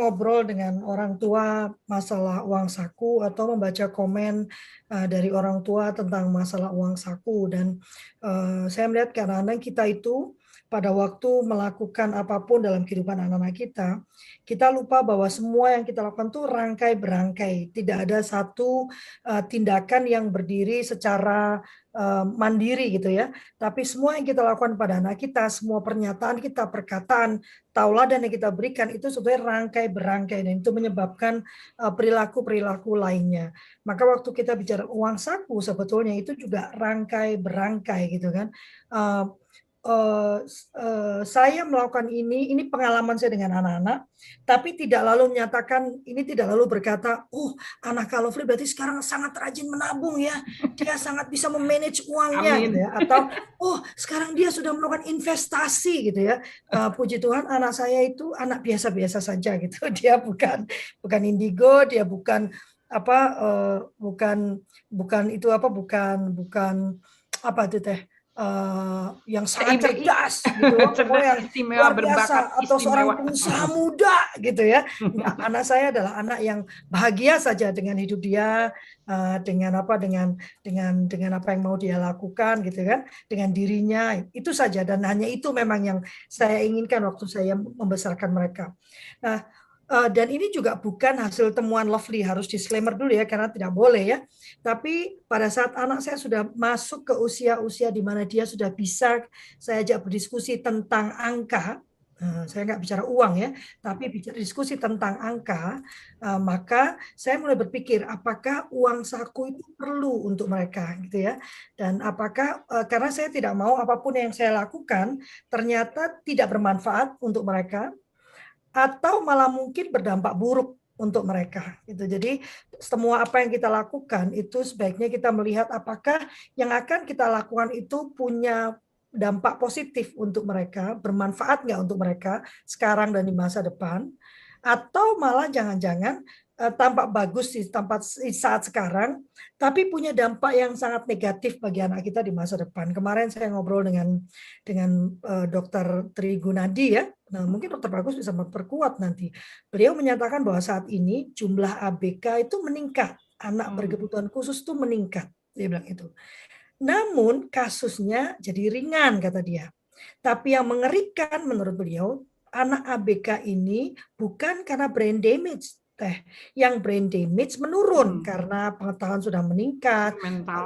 ngobrol dengan orang tua masalah uang saku atau membaca komen dari orang tua tentang masalah uang saku dan saya melihat kadang-kadang kita itu pada waktu melakukan apapun dalam kehidupan anak-anak kita lupa bahwa semua yang kita lakukan itu rangkai berangkai. Tidak ada satu tindakan yang berdiri secara mandiri gitu ya. Tapi semua yang kita lakukan pada anak kita, semua pernyataan kita, perkataan, tauladan yang kita berikan itu sebenarnya rangkai berangkai dan itu menyebabkan perilaku-perilaku lainnya. Maka waktu kita bicara uang saku sebetulnya itu juga rangkai berangkai gitu kan. Saya melakukan ini pengalaman saya dengan anak-anak, tapi tidak lalu menyatakan, ini tidak lalu berkata, anak Kak Lovely berarti sekarang sangat rajin menabung ya, dia sangat bisa memanage uangnya gitu ya, atau sekarang dia sudah melakukan investasi gitu ya. Puji Tuhan anak saya itu anak biasa-biasa saja gitu, dia bukan indigo, dia bukan bukan itu bukan apa itu teh yang sangat CIBI. cerdas gitu, pokoknya yang Istimewa, luar berbakat biasa atau istimewa. seorang pengusaha muda gitu ya. Enggak, anak saya adalah anak yang bahagia saja dengan hidup dia, dengan apa yang mau dia lakukan gitu kan, dengan dirinya itu saja dan hanya itu memang yang saya inginkan waktu saya membesarkan mereka. Nah, dan ini juga bukan hasil temuan Lovely, harus disclaimer dulu ya karena tidak boleh ya. Tapi pada saat anak saya sudah masuk ke usia-usia di mana dia sudah bisa saya ajak berdiskusi tentang angka, saya nggak bicara uang ya, tapi bicara diskusi tentang angka, maka saya mulai berpikir apakah uang saku itu perlu untuk mereka gitu ya. Dan apakah karena saya tidak mau apapun yang saya lakukan ternyata tidak bermanfaat untuk mereka atau malah mungkin berdampak buruk untuk mereka gitu. Jadi semua apa yang kita lakukan itu sebaiknya kita melihat apakah yang akan kita lakukan itu punya dampak positif untuk mereka, bermanfaat nggak untuk mereka sekarang dan di masa depan, atau malah jangan-jangan tampak bagus di saat sekarang, tapi punya dampak yang sangat negatif bagi anak kita di masa depan. Kemarin saya ngobrol dengan Dokter Tri Gunadi ya. Nah, mungkin Dokter Bagus bisa memperkuat nanti. Beliau menyatakan bahwa saat ini jumlah ABK itu meningkat, anak berkebutuhan khusus itu meningkat. Dia bilang itu. Namun kasusnya jadi ringan kata dia. Tapi yang mengerikan menurut beliau, anak ABK ini bukan karena brain damage, yang brain damage menurun karena pengetahuan sudah meningkat,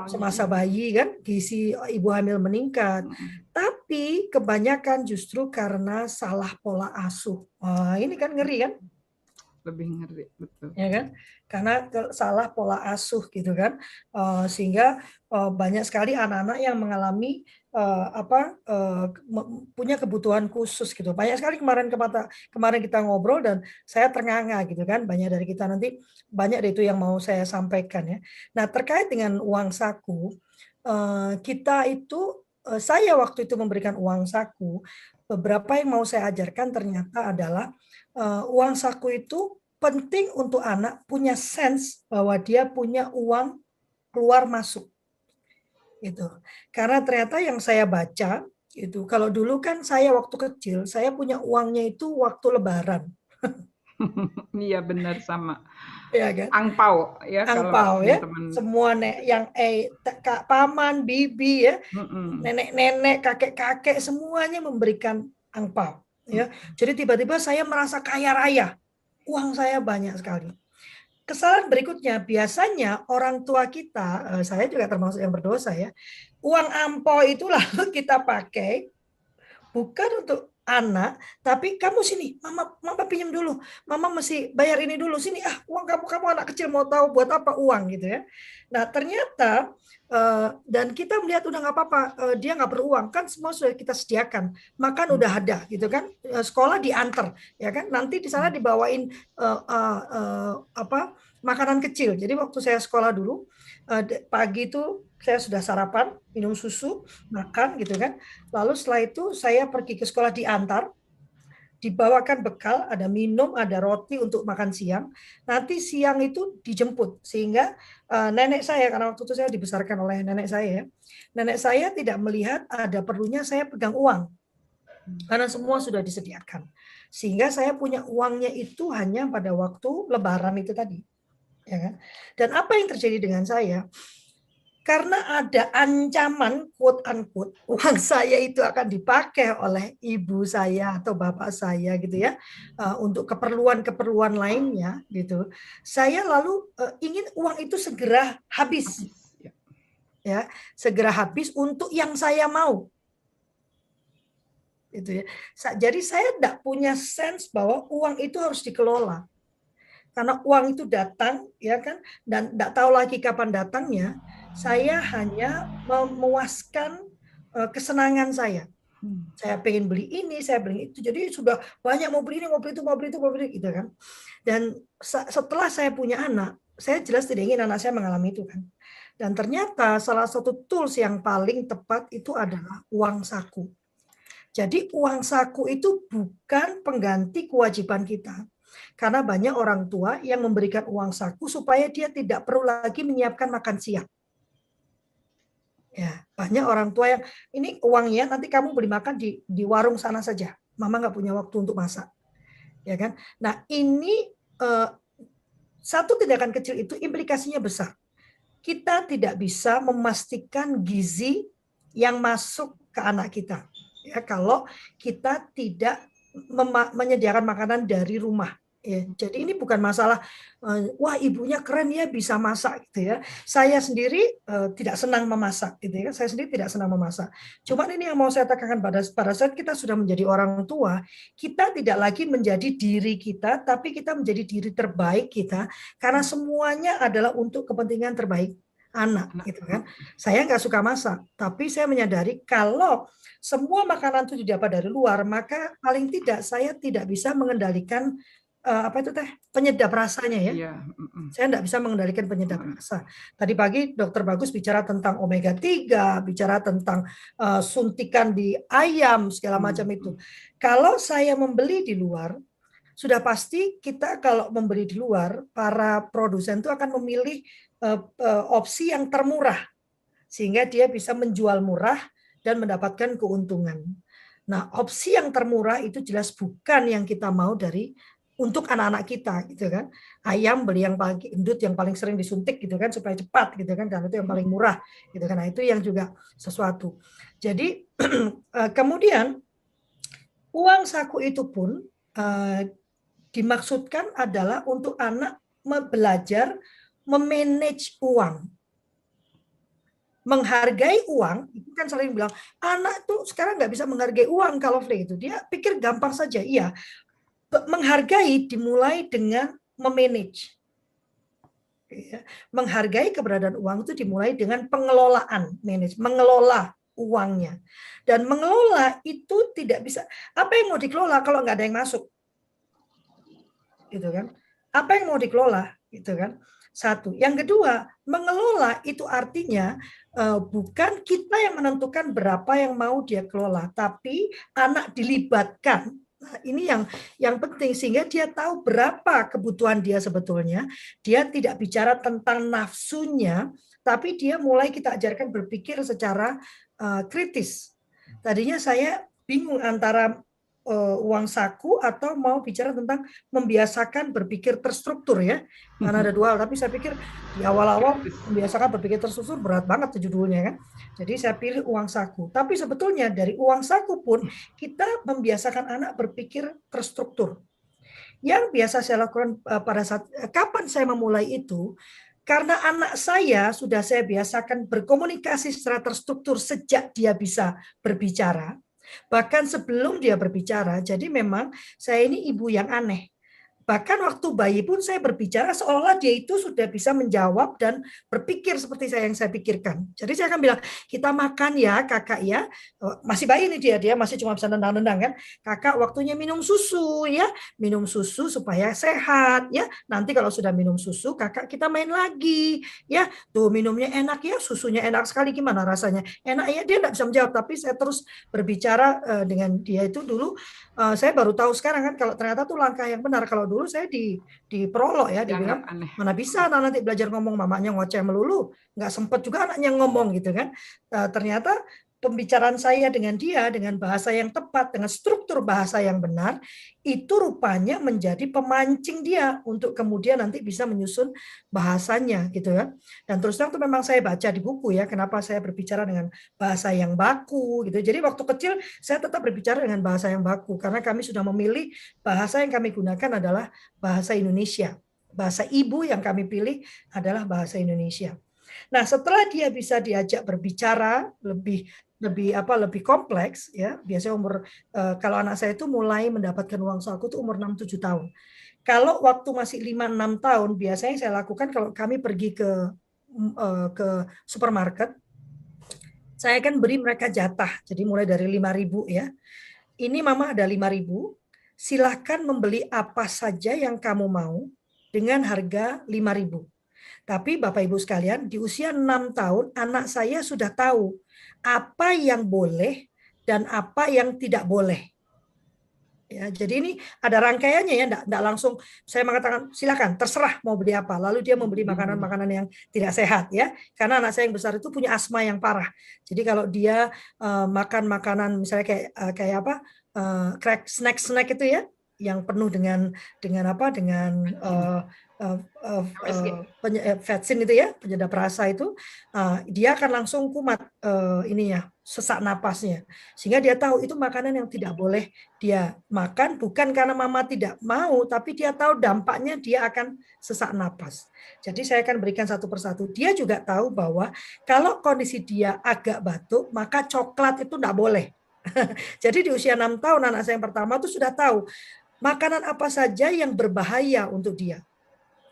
semasa bayi kan gizi ibu hamil meningkat, tapi kebanyakan justru karena salah pola asuh. Ini kan ngeri kan? Lebih ngeri, betul. Ya kan? Karena salah pola asuh gitu kan, sehingga banyak sekali anak-anak yang mengalami punya kebutuhan khusus gitu. Banyak sekali kemarin kita ngobrol dan saya ternganga gitu kan. Banyak dari kita nanti banyak dari itu yang mau saya sampaikan ya. Nah terkait dengan uang saku, saya waktu itu memberikan uang saku. Beberapa yang mau saya ajarkan ternyata adalah uang saku itu penting untuk anak punya sense bahwa dia punya uang keluar masuk. Itu. Karena ternyata yang saya baca itu kalau dulu kan saya waktu kecil saya punya uangnya itu waktu lebaran. Iya benar sama. Ya kan? Angpau ya Angpau kalau ya. teman-teman. Semua yang kak paman, bibi ya, nenek-nenek, kakek-kakek semuanya memberikan angpau ya. Jadi tiba-tiba saya merasa kaya raya. Uang saya banyak sekali. Kesalahan berikutnya, biasanya orang tua kita, saya juga termasuk yang berdosa ya, uang ampau itu lalu kita pakai bukan untuk anak, tapi kamu sini, mama pinjam dulu, mama mesti bayar ini dulu, sini uang kamu anak kecil mau tahu buat apa uang gitu ya. Nah ternyata dan kita melihat udah nggak apa-apa, dia nggak perlu uang kan semua sudah kita sediakan, makan udah ada gitu kan, sekolah diantar ya kan, nanti di sana dibawain makanan kecil. Jadi waktu saya sekolah dulu pagi itu saya sudah sarapan, minum susu, makan gitu kan. Lalu setelah itu saya pergi ke sekolah diantar, dibawakan bekal, ada minum, ada roti untuk makan siang. Nanti siang itu dijemput sehingga nenek saya, karena waktu itu saya dibesarkan oleh nenek saya tidak melihat ada perlunya saya pegang uang. Karena semua sudah disediakan. Sehingga saya punya uangnya itu hanya pada waktu lebaran itu tadi. Ya kan? Dan apa yang terjadi dengan saya? Karena ada ancaman quote unquote uang saya itu akan dipakai oleh ibu saya atau bapak saya gitu ya, untuk keperluan-keperluan lainnya gitu. Saya lalu ingin uang itu segera habis. Ya, segera habis untuk yang saya mau. Itu ya. Jadi saya tidak punya sense bahwa uang itu harus dikelola. Karena uang itu datang, ya kan, dan tidak tahu lagi kapan datangnya. Saya hanya memuaskan kesenangan saya. Saya pengen beli ini, saya beli itu. Jadi sudah banyak mau beli ini, mau beli itu, mau beli itu, mau beli gitu kan. Dan setelah saya punya anak, saya jelas tidak ingin anak saya mengalami itu kan. Dan ternyata salah satu tools yang paling tepat itu adalah uang saku. Jadi uang saku itu bukan pengganti kewajiban kita. Karena banyak orang tua yang memberikan uang saku supaya dia tidak perlu lagi menyiapkan makan siang. Ya, banyak orang tua yang ini uangnya nanti kamu beli makan di warung sana saja. Mama nggak punya waktu untuk masak. Ya kan? Nah, ini satu tindakan kecil itu implikasinya besar. Kita tidak bisa memastikan gizi yang masuk ke anak kita. Ya, kalau kita tidak menyediakan makanan dari rumah. Ya, jadi ini bukan masalah wah ibunya keren ya bisa masak gitu ya. Saya sendiri tidak senang memasak gitu ya. Saya sendiri tidak senang memasak. Cuman ini yang mau saya tekankan pada saat kita sudah menjadi orang tua, kita tidak lagi menjadi diri kita, tapi kita menjadi diri terbaik kita karena semuanya adalah untuk kepentingan terbaik anak gitu kan. Saya nggak suka masak, tapi saya menyadari kalau semua makanan itu didapat dari luar, maka paling tidak saya tidak bisa mengendalikan apa itu teh penyedap rasanya ya. Saya tidak bisa mengendalikan penyedap rasa. Tadi pagi Dokter Bagus bicara tentang omega 3, bicara tentang suntikan di ayam segala macam itu. Kalau saya membeli di luar, sudah pasti kita kalau membeli di luar, para produsen itu akan memilih opsi yang termurah sehingga dia bisa menjual murah dan mendapatkan keuntungan. Nah, opsi yang termurah itu jelas bukan yang kita mau dari untuk anak-anak kita gitu kan. Ayam beli yang paling endut yang paling sering disuntik gitu kan supaya cepat gitu kan, dan itu yang paling murah gitu kan. Nah, itu yang juga sesuatu. Jadi kemudian uang saku itu pun dimaksudkan adalah untuk anak belajar memanage uang. Menghargai uang, itu kan sering bilang, anak tuh sekarang nggak bisa menghargai uang kalau free itu. Dia pikir gampang saja, iya. Menghargai dimulai dengan memanage. Menghargai keberadaan uang itu dimulai dengan pengelolaan, mengelola uangnya. Dan mengelola itu tidak bisa, apa yang mau dikelola kalau nggak ada yang masuk? Gitu kan? Apa yang mau dikelola? Gitu kan? Satu. Yang kedua, mengelola itu artinya bukan kita yang menentukan berapa yang mau dia kelola, tapi anak dilibatkan. Nah, ini yang penting sehingga dia tahu berapa kebutuhan dia sebetulnya. Dia tidak bicara tentang nafsunya, tapi dia mulai kita ajarkan berpikir secara kritis. Tadinya saya bingung antara uang saku atau mau bicara tentang membiasakan berpikir terstruktur ya. Karena ada dua hal, tapi saya pikir di awal-awal membiasakan berpikir terstruktur berat banget tuh judulnya kan. Jadi saya pilih uang saku. Tapi sebetulnya dari uang saku pun kita membiasakan anak berpikir terstruktur. Yang biasa saya lakukan pada saat kapan saya memulai itu, karena anak saya sudah saya biasakan berkomunikasi secara terstruktur sejak dia bisa berbicara. Bahkan sebelum dia berbicara, jadi memang saya ini ibu yang aneh. Bahkan waktu bayi pun saya berbicara seolah dia itu sudah bisa menjawab dan berpikir seperti saya yang saya pikirkan. Jadi saya akan bilang, kita makan ya kakak ya. Masih bayi nih dia masih cuma bisa nendang-nendang kan. Kakak waktunya minum susu ya. Minum susu supaya sehat ya. Nanti kalau sudah minum susu kakak kita main lagi ya. Tuh minumnya enak ya, susunya enak sekali, gimana rasanya? Enak ya, dia tidak bisa menjawab. Tapi saya terus berbicara dengan dia itu dulu. Saya baru tahu sekarang kan kalau ternyata tuh langkah yang benar. Kalau dulu saya di prolog ya, dibilang mana bisa nanti belajar ngomong, mamanya ngoceh melulu, nggak sempet juga anaknya ngomong gitu kan. Ternyata pembicaraan saya dengan dia dengan bahasa yang tepat, dengan struktur bahasa yang benar, itu rupanya menjadi pemancing dia untuk kemudian nanti bisa menyusun bahasanya gitu ya. Dan terus terang itu memang saya baca di buku ya, kenapa saya berbicara dengan bahasa yang baku gitu. Jadi waktu kecil saya tetap berbicara dengan bahasa yang baku karena kami sudah memilih bahasa yang kami gunakan adalah bahasa Indonesia. Bahasa ibu yang kami pilih adalah bahasa Indonesia. Nah, setelah dia bisa diajak berbicara lebih kompleks ya, biasanya kalau anak saya itu mulai mendapatkan uang saku itu umur 6-7 tahun. Kalau waktu masih 5-6 tahun biasanya saya lakukan kalau kami pergi ke supermarket, saya akan beri mereka jatah. Jadi mulai dari 5.000 ya. Ini mama ada 5.000, silahkan membeli apa saja yang kamu mau dengan harga 5.000. Tapi Bapak Ibu sekalian, di usia 6 tahun, anak saya sudah tahu apa yang boleh dan apa yang tidak boleh. Ya, jadi ini ada rangkaiannya ya, enggak langsung saya mengatakan silakan terserah mau beli apa. Lalu dia membeli makanan-makanan yang tidak sehat ya. Karena anak saya yang besar itu punya asma yang parah. Jadi kalau dia makan makanan misalnya kayak apa? Snack itu ya yang penuh dengan vetsin itu ya, penyedap rasa itu, dia akan langsung kumat sesak napasnya. Sehingga dia tahu itu makanan yang tidak boleh dia makan, bukan karena mama tidak mau, tapi dia tahu dampaknya dia akan sesak napas. Jadi saya akan berikan satu persatu. Dia juga tahu bahwa kalau kondisi dia agak batuk, maka coklat itu tidak boleh. Jadi di usia 6 tahun anak saya yang pertama itu sudah tahu makanan apa saja yang berbahaya untuk dia.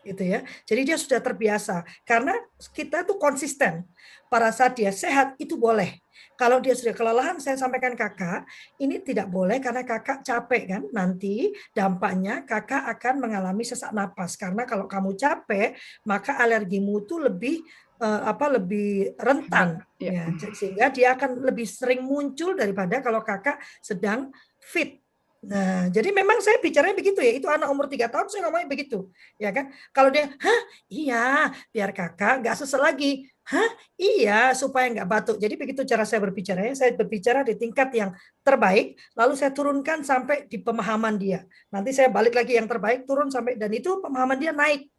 Gitu ya. Jadi dia sudah terbiasa karena kita tuh konsisten. Pada saat dia sehat itu boleh. Kalau dia sudah kelelahan, saya sampaikan kakak, ini tidak boleh karena kakak capek kan. Nanti dampaknya kakak akan mengalami sesak napas karena kalau kamu capek, maka alergimu itu lebih rentan ya. Sehingga dia akan lebih sering muncul daripada kalau kakak sedang fit. Nah, jadi memang saya bicaranya begitu ya. Itu anak umur 3 tahun saya ngomongnya begitu. Ya kan? Kalau dia, "Hah? Iya, biar kakak nggak sesel lagi." "Hah? Iya, supaya nggak batuk." Jadi begitu cara saya berbicara ya. Saya berbicara di tingkat yang terbaik, lalu saya turunkan sampai di pemahaman dia. Nanti saya balik lagi yang terbaik, turun sampai dan itu pemahaman dia naik.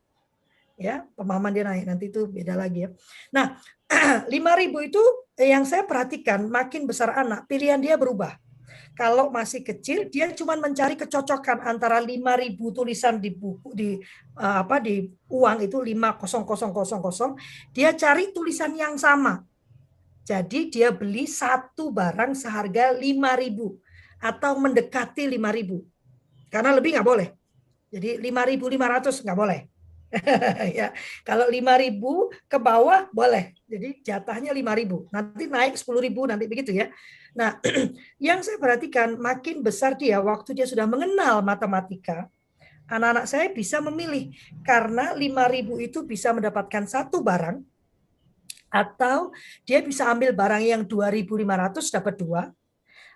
Ya, pemahaman dia naik. Nanti itu beda lagi ya. Nah, 5.000 itu yang saya perhatikan makin besar anak, pilihan dia berubah. Kalau masih kecil dia cuma mencari kecocokan antara 5.000 tulisan di buku di uang itu 50000, dia cari tulisan yang sama. Jadi dia beli satu barang seharga 5.000 atau mendekati 5.000. Karena lebih nggak boleh. Jadi 5.500 nggak boleh. Ya, kalau 5.000 ke bawah boleh. Jadi jatahnya 5.000. Nanti naik 10.000 nanti begitu ya. Nah, yang saya perhatikan makin besar dia waktu dia sudah mengenal matematika, anak-anak saya bisa memilih karena 5.000 itu bisa mendapatkan satu barang atau dia bisa ambil barang yang 2.500 dapat 2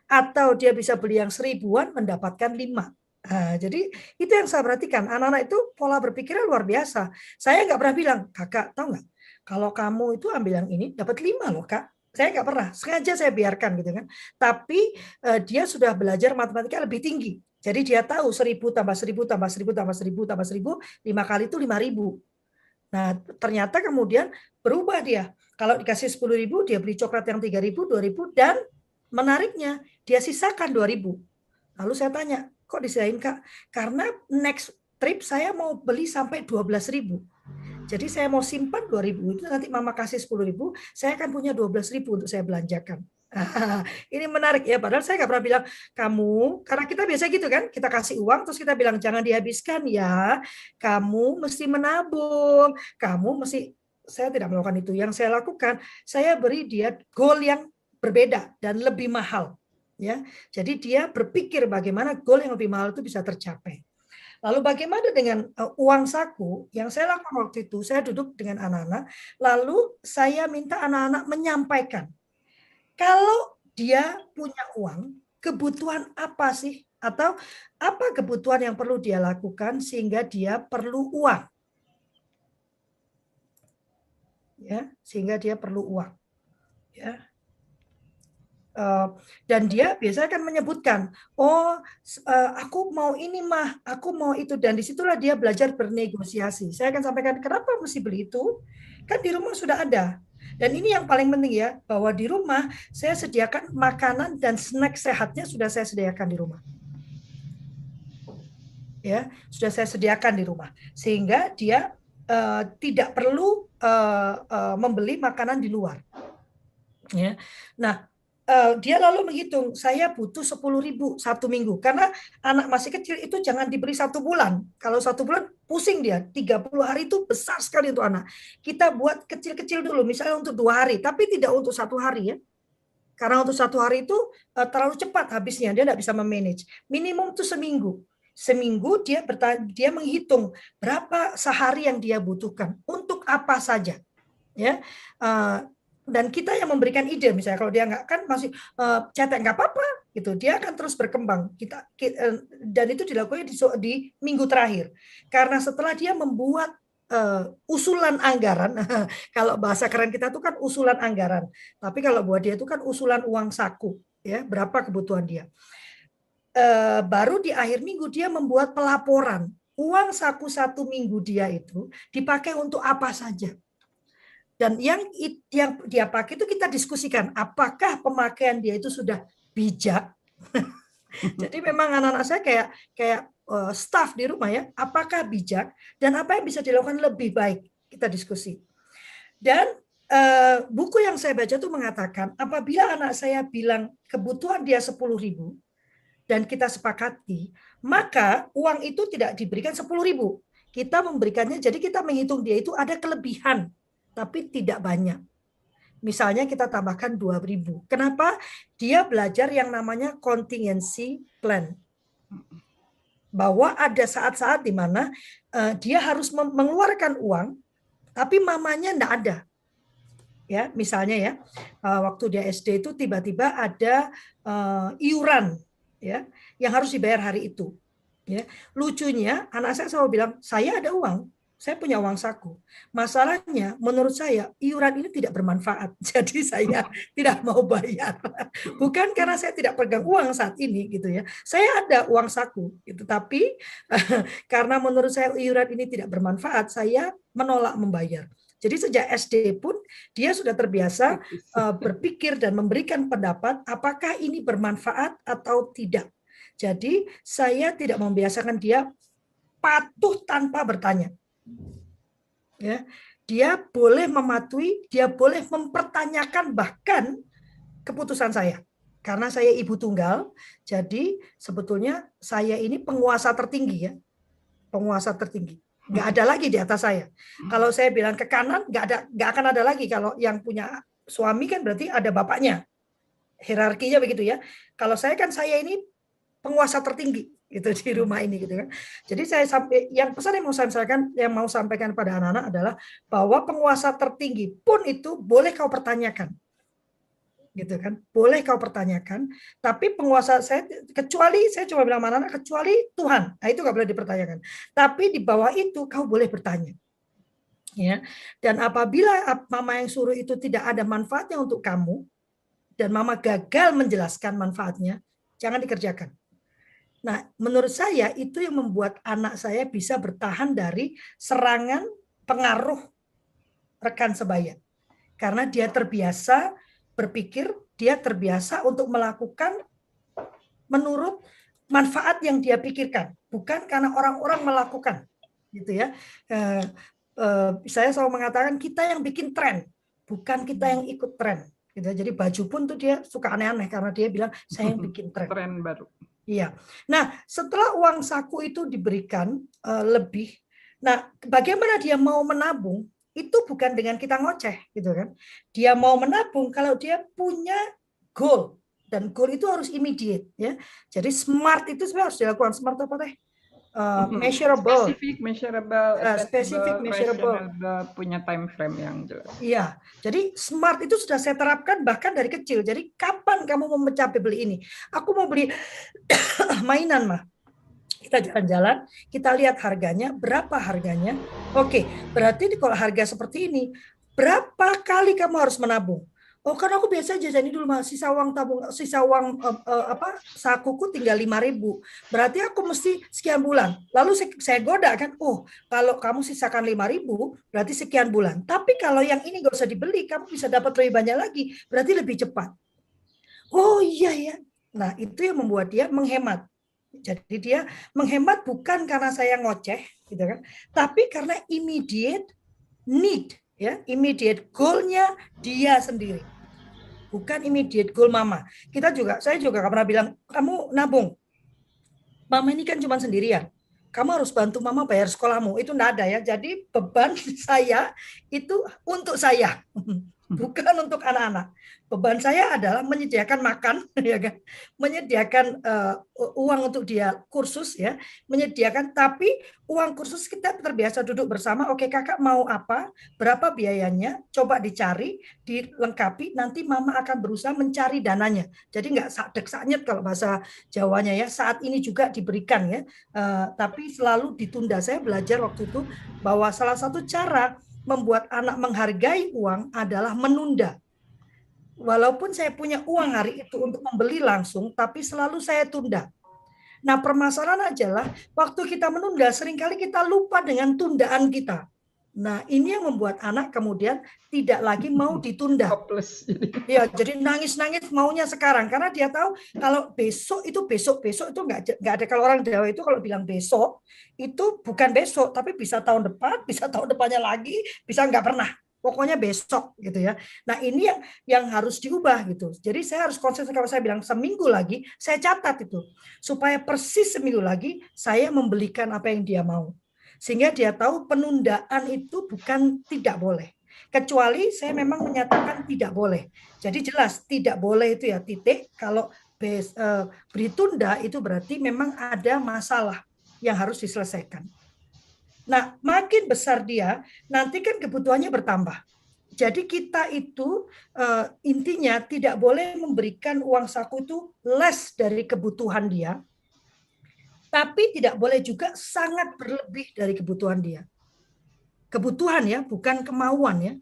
atau dia bisa beli yang 1.000-an mendapatkan 5. Nah, jadi itu yang saya perhatikan. Anak-anak itu pola berpikirnya luar biasa. Saya nggak pernah bilang, kakak tahu nggak, kalau kamu itu ambil yang ini dapat 5 loh kak. Saya nggak pernah, sengaja saya biarkan gitu kan. Tapi dia sudah belajar matematika lebih tinggi. Jadi dia tahu 1.000 tambah 1.000 tambah 1.000 tambah 1.000 tambah 1.000, 5 kali itu 5.000. Nah, ternyata kemudian berubah dia. Kalau dikasih 10.000, dia beli coklat yang 3.000, 2.000, dan menariknya, dia sisakan 2.000. Lalu saya tanya, kok disisain kak? Karena next trip saya mau beli sampai 12.000. Jadi saya mau simpan 2.000 itu nanti mama kasih 10.000, saya akan punya 12.000 untuk saya belanjakan. Ini menarik ya, padahal saya nggak pernah bilang kamu, karena kita biasa gitu kan, kita kasih uang terus kita bilang jangan dihabiskan ya, kamu mesti menabung, kamu mesti. Saya tidak melakukan itu. Yang saya lakukan, saya beri dia goal yang berbeda dan lebih mahal. Ya, jadi dia berpikir bagaimana goal yang lebih mahal itu bisa tercapai. Lalu bagaimana dengan uang saku? Yang saya lakukan waktu itu, saya duduk dengan anak-anak, lalu saya minta anak-anak menyampaikan, kalau dia punya uang, kebutuhan apa sih? Atau apa kebutuhan yang perlu dia lakukan sehingga dia perlu uang? Ya, sehingga dia perlu uang. Ya. Dan dia biasanya kan menyebutkan, oh aku mau ini mah, aku mau itu, dan disitulah dia belajar bernegosiasi. Saya akan sampaikan kenapa mesti beli itu, kan di rumah sudah ada. Dan ini yang paling penting ya, bahwa di rumah saya sediakan makanan dan snack sehatnya sudah saya sediakan di rumah. Ya, sudah saya sediakan di rumah, sehingga dia tidak perlu membeli makanan di luar. Ya, nah dia lalu menghitung, saya butuh 10.000 satu minggu, karena anak masih kecil itu jangan diberi 1 bulan. Kalau 1 bulan pusing dia, 30 hari itu besar sekali untuk anak. Kita buat kecil-kecil dulu, misalnya untuk 2 hari, tapi tidak untuk 1 hari ya. Karena untuk 1 hari itu terlalu cepat habisnya, dia tidak bisa memanage. Minimum itu seminggu. Seminggu dia menghitung berapa sehari yang dia butuhkan, untuk apa saja. Ya, dan kita yang memberikan ide, misalnya kalau dia nggak kan masih cetek nggak apa-apa gitu, dia akan terus berkembang. Dan itu dilakukan di minggu terakhir, karena setelah dia membuat usulan anggaran, kalau bahasa keren kita tuh kan usulan anggaran, tapi kalau buat dia itu kan usulan uang saku, ya berapa kebutuhan dia. Baru di akhir minggu dia membuat pelaporan uang saku 1 minggu dia itu dipakai untuk apa saja. Dan yang dia pakai itu kita diskusikan, apakah pemakaian dia itu sudah bijak. Jadi memang anak-anak saya kayak staff di rumah ya, apakah bijak dan apa yang bisa dilakukan lebih baik, kita diskusi. Dan buku yang saya baca itu mengatakan, apabila anak saya bilang kebutuhan dia 10.000 dan kita sepakati, maka uang itu tidak diberikan 10.000. Kita memberikannya, jadi kita menghitung dia itu ada kelebihan, tapi tidak banyak. Misalnya kita tambahkan 2.000. Kenapa? Dia belajar yang namanya contingency plan. Bahwa ada saat-saat di mana dia harus mengeluarkan uang, tapi mamanya enggak ada. Ya, misalnya ya, waktu dia SD itu tiba-tiba ada iuran ya yang harus dibayar hari itu. Ya, lucunya anak saya selalu bilang, saya ada uang. Saya punya uang saku. Masalahnya, menurut saya, iuran ini tidak bermanfaat. Jadi saya tidak mau bayar. Bukan karena saya tidak pegang uang saat ini, gitu ya. Saya ada uang saku, gitu. Tapi karena menurut saya iuran ini tidak bermanfaat, saya menolak membayar. Jadi sejak SD pun dia sudah terbiasa berpikir dan memberikan pendapat apakah ini bermanfaat atau tidak. Jadi saya tidak membiasakan dia patuh tanpa bertanya. Ya, dia boleh mematuhi, dia boleh mempertanyakan bahkan keputusan saya. Karena saya ibu tunggal, jadi sebetulnya saya ini penguasa tertinggi ya, penguasa tertinggi. Nggak ada lagi di atas saya. Kalau saya bilang ke kanan, nggak akan ada lagi. Kalau yang punya suami kan berarti ada bapaknya, hierarkinya begitu ya. Kalau saya kan saya ini penguasa tertinggi gitu di rumah ini gitu kan. Jadi saya yang pesan yang mau sampaikan pada anak-anak adalah bahwa penguasa tertinggi pun itu boleh kau pertanyakan. Gitu kan. Boleh kau pertanyakan, tapi penguasa saya kecuali saya coba bilang anak-anak kecuali Tuhan. Nah, itu enggak boleh dipertanyakan. Tapi di bawah itu kau boleh bertanya. Ya. Dan apabila mama yang suruh itu tidak ada manfaatnya untuk kamu dan mama gagal menjelaskan manfaatnya, jangan dikerjakan. Nah, menurut saya itu yang membuat anak saya bisa bertahan dari serangan pengaruh rekan sebaya. Karena dia terbiasa berpikir, dia terbiasa untuk melakukan menurut manfaat yang dia pikirkan, bukan karena orang-orang melakukan. Gitu ya. Saya selalu mengatakan kita yang bikin tren, bukan kita yang ikut tren. Gitu. Jadi baju pun tuh dia suka aneh-aneh karena dia bilang saya yang bikin tren. Tren baru. Iya. Nah, setelah uang saku itu diberikan lebih, nah bagaimana dia mau menabung? Itu bukan dengan kita ngoceh, gitu kan? Dia mau menabung kalau dia punya goal, dan goal itu harus immediate, ya. Jadi smart itu sebenarnya harus dilakukan. Smart apa teh? Measurable, spesifik, measurable, punya time frame yang jelas. Iya, jadi smart itu sudah saya terapkan bahkan dari kecil. Jadi kapan kamu mau mencapai beli ini? Aku mau beli mainan mah. Kita jalan-jalan, kita lihat harganya, berapa harganya. Oke, berarti kalau harga seperti ini, berapa kali kamu harus menabung? Oh, kan aku biasa jajan dulu Mas, sisa uang tabung, sisa uang sakuku tinggal 5.000. Berarti aku mesti sekian bulan. Lalu saya goda kan, oh kalau kamu sisakan 5.000, berarti sekian bulan. Tapi kalau yang ini nggak usah dibeli, kamu bisa dapat lebih banyak lagi, berarti lebih cepat. Oh iya ya. Nah itu yang membuat dia menghemat. Jadi dia menghemat bukan karena saya ngoceh, gitu kan, tapi karena immediate need, ya, immediate goal-nya dia sendiri, bukan immediate goal mama. Saya juga pernah bilang, kamu nabung, mama ini kan cuma sendirian, kamu harus bantu mama bayar sekolahmu, itu enggak ada ya. Jadi beban saya itu untuk saya, bukan untuk anak-anak. Beban saya adalah menyediakan makan, ya kan, menyediakan uang untuk dia kursus, ya, menyediakan. Tapi uang kursus kita terbiasa duduk bersama. Oke, kakak mau apa? Berapa biayanya? Coba dicari, dilengkapi. Nanti mama akan berusaha mencari dananya. Jadi nggak sadek-saknyet kalau bahasa Jawanya ya. Saat ini juga diberikan ya, tapi selalu ditunda. Saya belajar waktu itu bahwa salah satu cara membuat anak menghargai uang adalah menunda. Walaupun saya punya uang hari itu untuk membeli langsung, tapi selalu saya tunda. Nah, permasalahan adalah waktu kita menunda, seringkali kita lupa dengan tundaan kita. Nah, ini yang membuat anak kemudian tidak lagi mau ditunda. Ya, jadi nangis-nangis maunya sekarang karena dia tahu kalau besok itu nggak ada. Kalau orang Jawa itu kalau bilang besok itu bukan besok, tapi bisa tahun depan, bisa tahun depannya lagi, bisa nggak pernah. Pokoknya besok gitu ya. Nah ini yang harus diubah gitu. Jadi saya harus konsisten, kalau saya bilang seminggu lagi, saya catat itu supaya persis seminggu lagi saya membelikan apa yang dia mau. Sehingga dia tahu penundaan itu bukan tidak boleh. Kecuali saya memang menyatakan tidak boleh. Jadi jelas tidak boleh itu ya titik. Kalau beri tunda itu berarti memang ada masalah yang harus diselesaikan. Nah, makin besar dia, nanti kan kebutuhannya bertambah. Jadi kita itu intinya tidak boleh memberikan uang saku itu less dari kebutuhan dia, tapi tidak boleh juga sangat berlebih dari kebutuhan dia. Kebutuhan ya, bukan kemauan ya.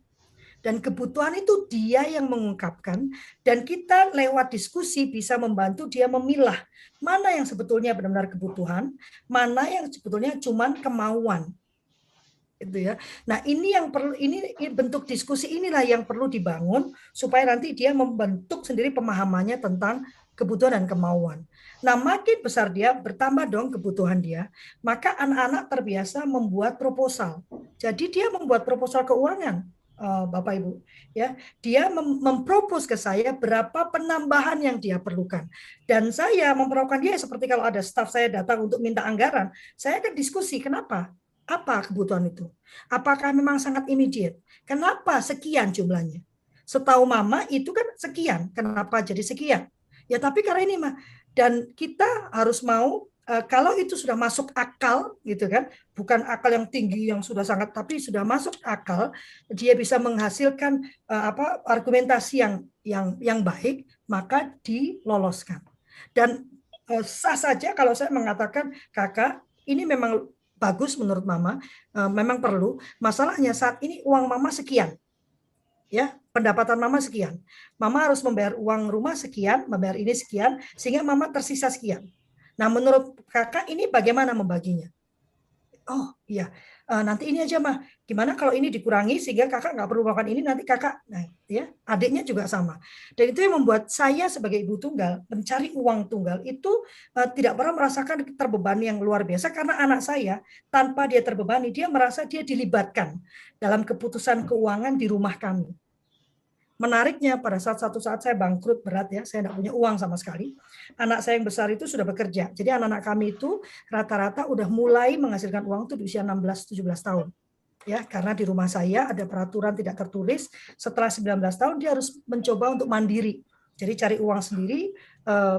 Dan kebutuhan itu dia yang mengungkapkan, dan kita lewat diskusi bisa membantu dia memilah mana yang sebetulnya benar-benar kebutuhan, mana yang sebetulnya cuma kemauan. Gitu ya. Nah, ini yang perlu, ini bentuk diskusi inilah yang perlu dibangun supaya nanti dia membentuk sendiri pemahamannya tentang kebutuhan dan kemauan. Nah, makin besar dia, bertambah dong kebutuhan dia, maka anak-anak terbiasa membuat proposal. Jadi dia membuat proposal keuangan, Bapak Ibu, ya. Dia mempropos ke saya berapa penambahan yang dia perlukan. Dan saya memperlakukan dia seperti kalau ada staf saya datang untuk minta anggaran, saya akan diskusi kenapa? Apa kebutuhan itu? Apakah memang sangat immediate? Kenapa sekian jumlahnya? Setahu mama itu kan sekian. Kenapa jadi sekian? Ya tapi karena ini mah. Dan kita harus mau kalau itu sudah masuk akal gitu kan, bukan akal yang tinggi yang sudah sangat, tapi sudah masuk akal, dia bisa menghasilkan argumentasi yang baik, maka diloloskan. Dan sah saja kalau saya mengatakan, kakak ini memang bagus menurut mama, memang perlu. Masalahnya saat ini uang mama sekian, ya, pendapatan mama sekian. Mama harus membayar uang rumah sekian, membayar ini sekian, sehingga mama tersisa sekian. Nah, menurut kakak ini bagaimana membaginya? Oh iya, nanti ini aja mah. Gimana kalau ini dikurangi sehingga kakak nggak perlu melakukan ini, nanti kakak, nah ya, adiknya juga sama. Dan itu yang membuat saya sebagai ibu tunggal mencari uang tunggal itu tidak pernah merasakan terbebani yang luar biasa, karena anak saya tanpa dia terbebani, dia merasa dia dilibatkan dalam keputusan keuangan di rumah kami. Menariknya pada satu saat saya bangkrut berat ya, saya tidak punya uang sama sekali. Anak saya yang besar itu sudah bekerja. Jadi anak-anak kami itu rata-rata udah mulai menghasilkan uang itu di usia 16-17 tahun. Ya, karena di rumah saya ada peraturan tidak tertulis, setelah 19 tahun dia harus mencoba untuk mandiri. Jadi cari uang sendiri,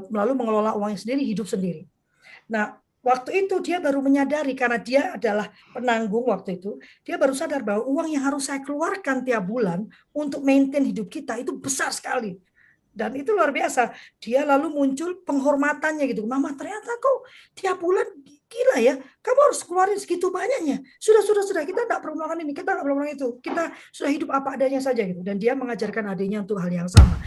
lalu mengelola uangnya sendiri, hidup sendiri. Nah, waktu itu dia baru menyadari, karena dia adalah penanggung waktu itu, dia baru sadar bahwa uang yang harus saya keluarkan tiap bulan untuk maintain hidup kita itu besar sekali. Dan itu luar biasa. Dia lalu muncul penghormatannya gitu. Mama, ternyata kok tiap bulan gila ya, kamu harus keluarin segitu banyaknya. Sudah, kita tidak perlu melakukan ini, kita tidak perlu melakukan itu. Kita sudah hidup apa adanya saja gitu. Dan dia mengajarkan adiknya untuk hal yang sama.